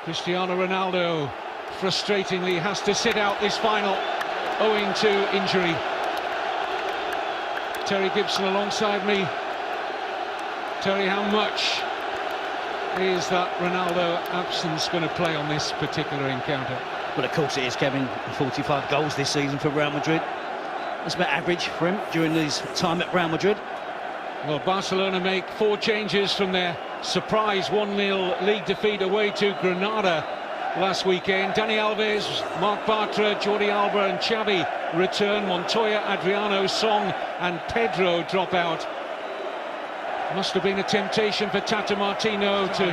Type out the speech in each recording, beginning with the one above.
Cristiano Ronaldo frustratingly has to sit out this final owing to injury. Terry Gibson alongside me. Terry, how much is that Ronaldo absence going to play on this particular encounter? Well, of course it is, Kevin. 45 goals this season for Real Madrid. That's about average for him during his time at Real Madrid. Well, Barcelona make 4 changes from their surprise 1-0 league defeat away to Granada last weekend. Dani Alves, Marc Bartra, Jordi Alba and Xavi return. Montoya, Adriano, Song and Pedro drop out. Must have been a temptation for Tata Martino to...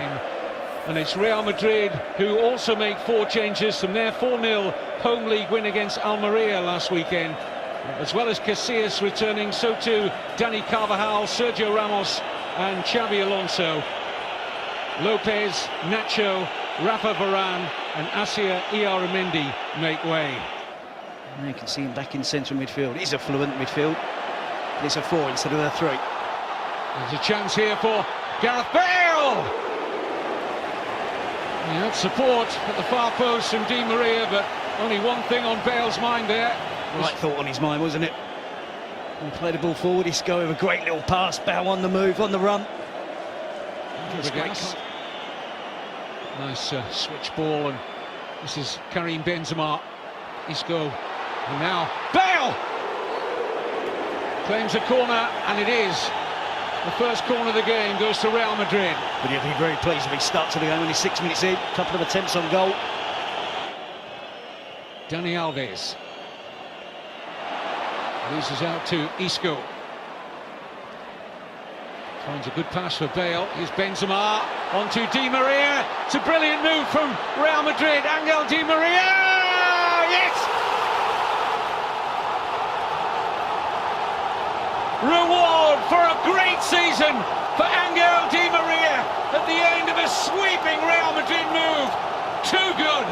And it's Real Madrid who also make 4 changes from their 4-0 home league win against Almeria last weekend. As well as Casillas returning, so too Dani Carvajal, Sergio Ramos and Xavi Alonso. Lopez, Nacho, Rafa Varane and Asia Iaramendi make way. Now you can see him back in central midfield. It is a fluent midfield, but it's a 4 instead of a 3. There's a chance here for Gareth Bale! He had support at the far post from Di Maria, but only one thing on Bale's mind there. Right thought on his mind, wasn't it? He played the ball forward. Isco with a great little pass. Bale on the move, on the run. Nice switch ball, and this is Karim Benzema. Isco, and now Bale claims a corner, and it is the first corner of the game goes to Real Madrid. But he'll be very pleased if he starts to the game only 6 minutes in. A couple of attempts on goal. Dani Alves loses out to Isco. Finds a good pass for Bale. Here's Benzema onto Di Maria. It's a brilliant move from Real Madrid. Angel Di Maria! Yes! Reward for a great season for Angel Di Maria at the end of a sweeping Real Madrid move. Too good!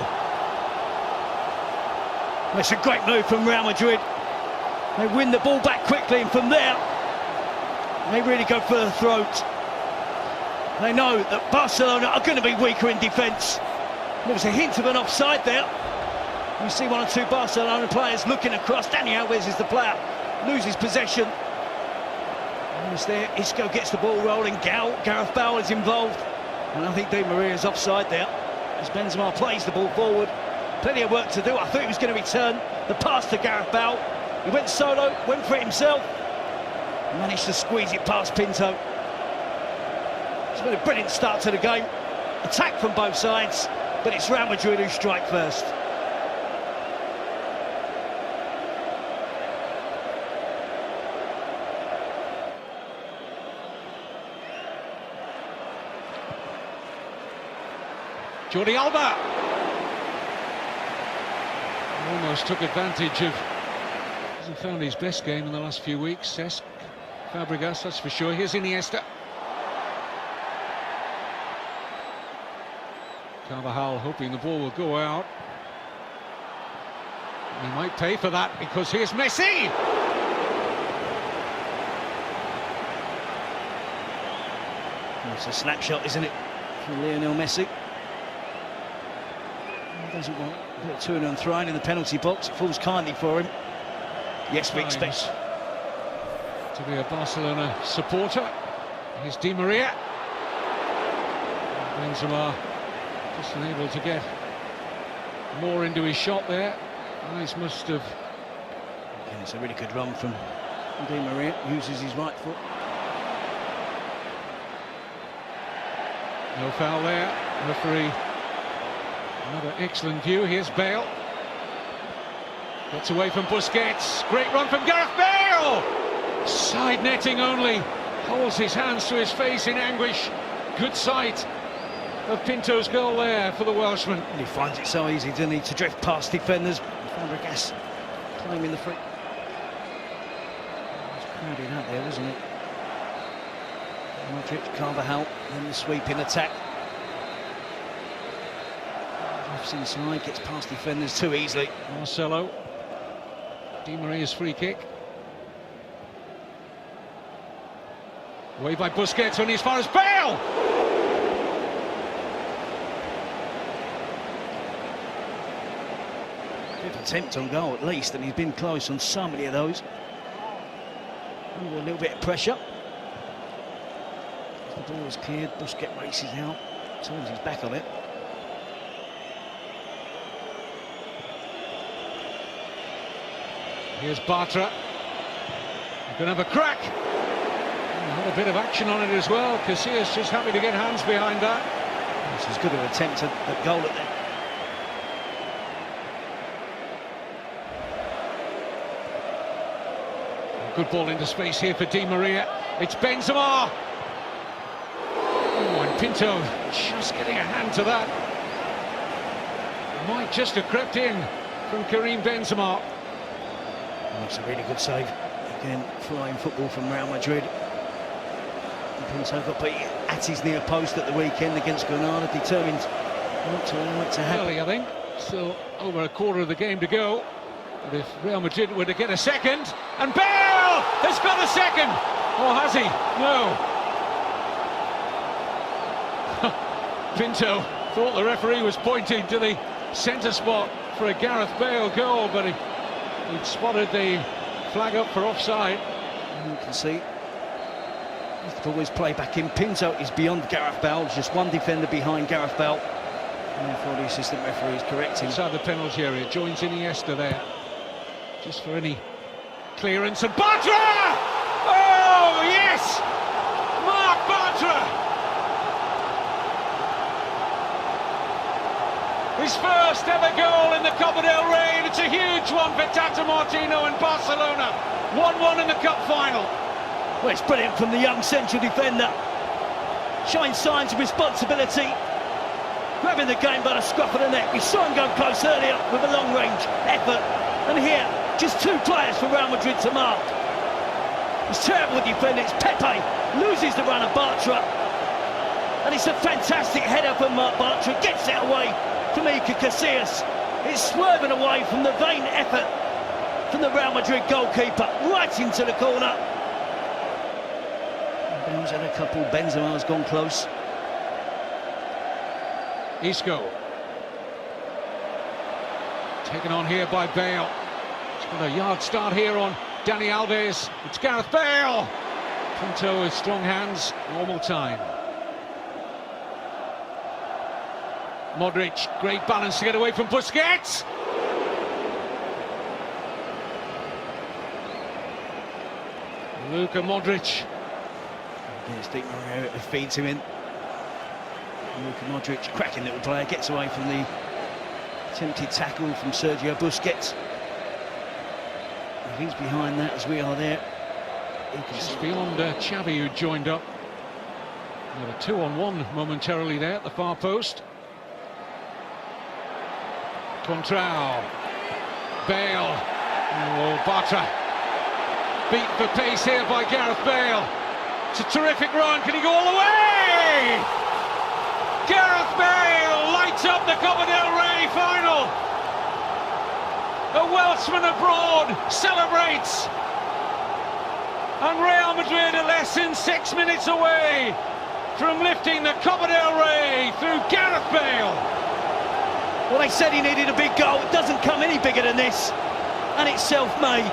It's a great move from Real Madrid. They win the ball back quickly, and from there they really go for the throat. They know that Barcelona are going to be weaker in defence. There was a hint of an offside there. You see 1 or 2 Barcelona players looking across. Dani Alves is the player, loses possession. And it's there, Isco gets the ball rolling. Gareth Bale is involved, and I think Di Maria is offside there as Benzema plays the ball forward. Plenty of work to do. I thought he was going to return the pass to Gareth Bale. He went solo, went for it himself, and managed to squeeze it past Pinto. It's been a brilliant start to the game. Attack from both sides, but it's Real Madrid who strike first. Jordi Alba almost took advantage of... Hasn't found his best game in the last few weeks. Cesc Fabregas, that's for sure. Here's Iniesta. Carvajal hoping the ball will go out. He might pay for that, because here's Messi! It's a snapshot, isn't it, for Lionel Messi? He doesn't want a bit of to and throwing in the penalty box. It falls kindly for him. Yes, we expect to be a Barcelona supporter. Here's Di Maria. Benzema just unable to get more into his shot there. Eyes must have... And it's a really good run from Di Maria. Uses his right foot. No foul there. Referee. Another excellent view. Here's Bale. Gets away from Busquets. Great run from Gareth Bale! Side netting only. Holds his hands to his face in anguish. Good sight of Pinto's goal there for the Welshman. And he finds it so easy, doesn't he, to drift past defenders. Fabregas claiming the free. It was crowded out there, wasn't it? Modric, Carvajal, then the sweeping attack. Drifts inside, gets past defenders too easily. Marcelo. Di Maria's free kick. Away by Busquets, only as far as Bale! Good attempt on goal at least, and he's been close on so many of those. Under a little bit of pressure. The ball is cleared, Busquets races out, turns his back on it. Here's Bartra. He's going to have a crack. Had a bit of action on it as well. Casillas just happy to get hands behind that. It's as good an attempt at goal at that. Good ball into space here for Di Maria. It's Benzema. Oh, and Pinto just getting a hand to that. Might just have crept in from Karim Benzema. That's a really good save. Again, flying football from Real Madrid. Pinto got beat at his near post at the weekend against Granada, determined not to allow it to happen. Early, I think. Still over a quarter of the game to go. But if Real Madrid were to get a second, and Bale has got a second! Or has he? No. Pinto thought the referee was pointing to the centre spot for a Gareth Bale goal, but he'd spotted the flag up for offside. You can see he's always play back in. Pinto is beyond Gareth Bale, there's just one defender behind Gareth Bale, and therefore the assistant referee is correcting. Inside the penalty area, joins Iniesta there, just for any clearance. And Bartra! Oh yes, Marc Bartra. His first ever goal in the Copa del Rey, and it's a huge one for Tata Martino and Barcelona. 1-1 in the cup final. Well, it's brilliant from the young central defender. Showing signs of responsibility. Grabbing the game by the scruff of the neck. We saw him go close earlier with a long-range effort. And here, just two players for Real Madrid to mark. It's terrible defending. It's Pepe. Loses the run of Bartra. And it's a fantastic header from Marc Bartra. Gets it away from Iker Casillas. It's swerving away from the vain effort from the Real Madrid goalkeeper. Right into the corner. Bale's had a couple, Benzema's gone close. Isco. Taken on here by Bale. He's got a yard start here on Dani Alves. It's Gareth Bale. Pinto with strong hands, normal time. Modric, great balance to get away from Busquets. Luka Modric. It's Di Maria that feeds him in. Luka Modric, cracking little player, gets away from the attempted tackle from Sergio Busquets. If he's behind that, as we are there, just beyond Xavi, who joined up. Got a 2-on-1 momentarily there at the far post. Contrao. Bale. Oh, Bartra. Beat for pace here by Gareth Bale. It's a terrific run. Can he go all the way? Gareth Bale lights up the Copa del Rey final. A Welshman abroad celebrates. And Real Madrid are less than 6 minutes away from lifting the Copa del Rey through Gareth Bale. Well, they said he needed a big goal. It doesn't come any bigger than this. And it's self-made.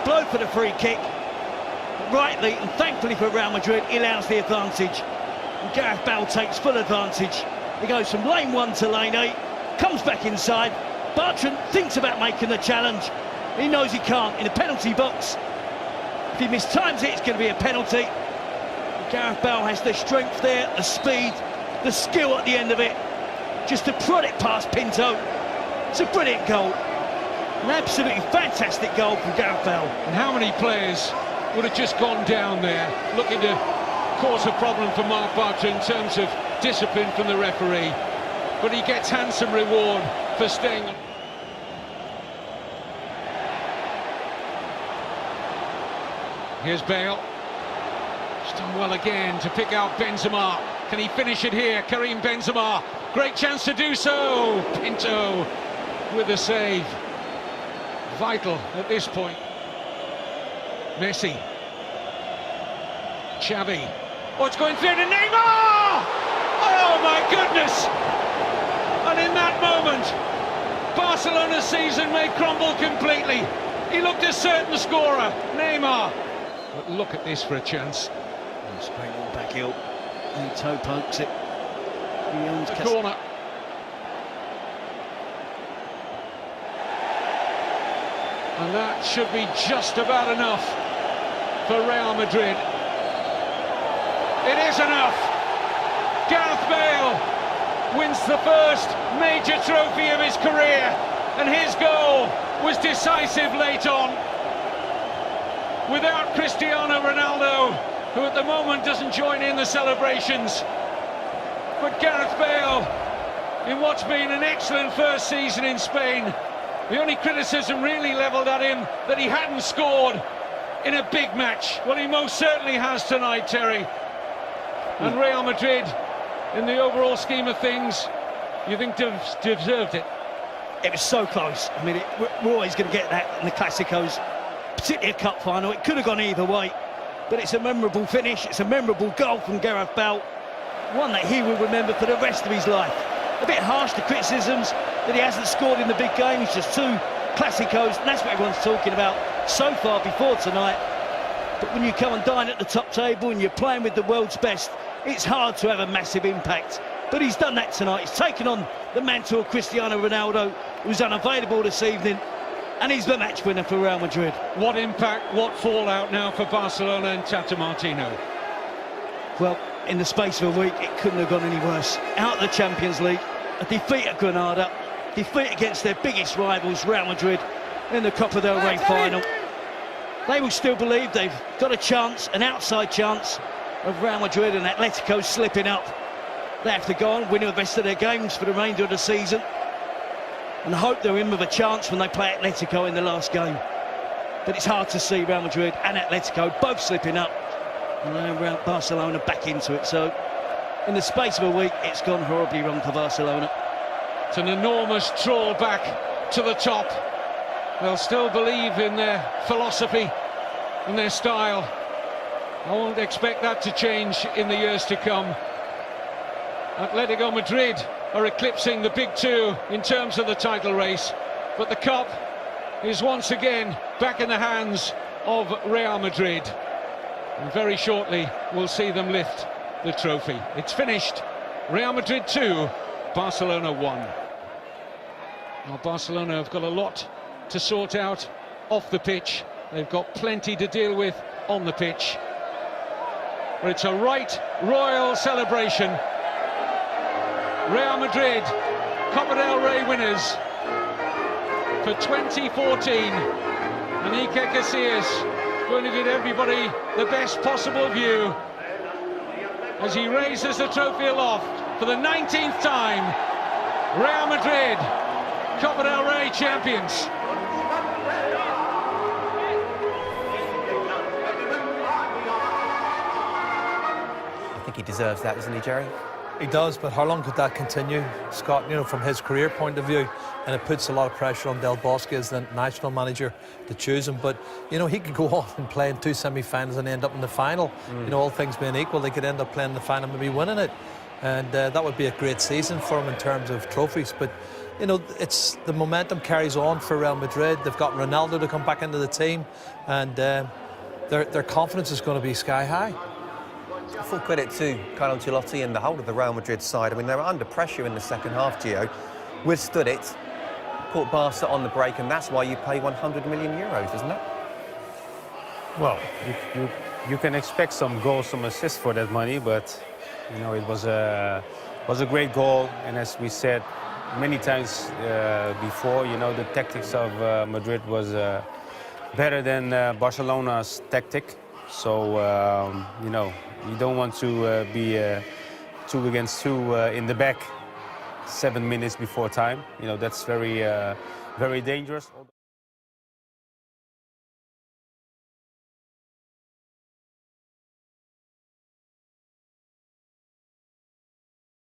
Blow for the free kick. But rightly and thankfully for Real Madrid, he allows the advantage. And Gareth Bale takes full advantage. He goes from lane 1 to lane 8, comes back inside. Bartra thinks about making the challenge. He knows he can't in the penalty box. If he mistimes it, it's going to be a penalty. Gareth Bale has the strength there, the speed, the skill at the end of it, just to prod it past Pinto. It's a brilliant goal. An absolutely fantastic goal from Gareth Bale. And how many players would have just gone down there looking to cause a problem for Marc Bartra in terms of discipline from the referee? But he gets handsome reward for staying. Here's Bale. He's done well again to pick out Benzema. Can he finish it here? Karim Benzema. Great chance to do so. Pinto with the save. Vital at this point. Messi. Xavi. Oh, it's going through to Neymar! Oh my goodness! And in that moment, Barcelona's season may crumble completely. He looked a certain scorer, Neymar. But look at this for a chance. Straight ball back heel. He toe pokes it. The corner. And that should be just about enough for Real Madrid. It is enough. Gareth Bale wins the first major trophy of his career, and his goal was decisive late on. Without Cristiano Ronaldo, who at the moment doesn't join in the celebrations, but Gareth Bale, in what's been an excellent first season in Spain, the only criticism really levelled at him that he hadn't scored in a big match. Well, he most certainly has tonight, Terry. And Real Madrid, in the overall scheme of things, you think deserved it? It was so close. I mean, we're always going to get that in the Clásicos, particularly a cup final. It could have gone either way, but it's a memorable finish. It's a memorable goal from Gareth Bale, one that he will remember for the rest of his life. A bit harsh, the criticisms that he hasn't scored in the big games, just 2 Clásicos, and that's what everyone's talking about so far before tonight. But when you come and dine at the top table and you're playing with the world's best, it's hard to have a massive impact. But he's done that tonight. He's taken on the mantle of Cristiano Ronaldo, who's unavailable this evening, and he's the match winner for Real Madrid. What impact, what fallout now for Barcelona and Tata Martino? Well, in the space of a week, it couldn't have gone any worse. Out of the Champions League, a defeat at Granada, defeat against their biggest rivals, Real Madrid, in the Copa del Rey final. They will still believe they've got a chance, an outside chance, of Real Madrid and Atletico slipping up. They have to go on, win the rest of their games for the remainder of the season, and hope they're in with a chance when they play Atletico in the last game. But it's hard to see Real Madrid and Atletico both slipping up, and then Barcelona back into it. So, in the space of a week, it's gone horribly wrong for Barcelona. It's an enormous trawl back to the top. They'll still believe in their philosophy and their style. I won't expect that to change in the years to come. Atletico Madrid are eclipsing the big 2 in terms of the title race, but the cup is once again back in the hands of Real Madrid, and very shortly we'll see them lift the trophy. It's finished. Real Madrid 2, Barcelona 1. Now Barcelona have got a lot to sort out off the pitch. They've got plenty to deal with on the pitch. But it's a right royal celebration. Real Madrid, Copa del Rey winners for 2014. And Iker Casillas going to give everybody the best possible view as he raises the trophy aloft for the 19th time. Real Madrid, Copa del Rey champions. I think he deserves that, doesn't he, Jerry? He does, but how long could that continue, Scott, you know, from his career point of view? And it puts a lot of pressure on Del Bosque as the national manager to choose him. But, you know, he could go on and play in 2 semi-finals and end up in the final. You know, all things being equal, they could end up playing the final and maybe winning it. And that would be a great season for him in terms of trophies. But, you know, it's the momentum carries on for Real Madrid. They've got Ronaldo to come back into the team, and their confidence is going to be sky high. Full credit to Carlo Ancelotti and the whole of the Real Madrid side. I mean, they were under pressure in the second half, Gio. Withstood it, caught Barca on the break, and that's why you pay 100 million euros, isn't it? Well, you can expect some goals, some assists for that money, but you know, it was a great goal, and as we said many times before, you know, the tactics of Madrid was better than Barcelona's tactic. So you know, you don't want to be 2 against 2 in the back 7 minutes before time. You know, that's very dangerous.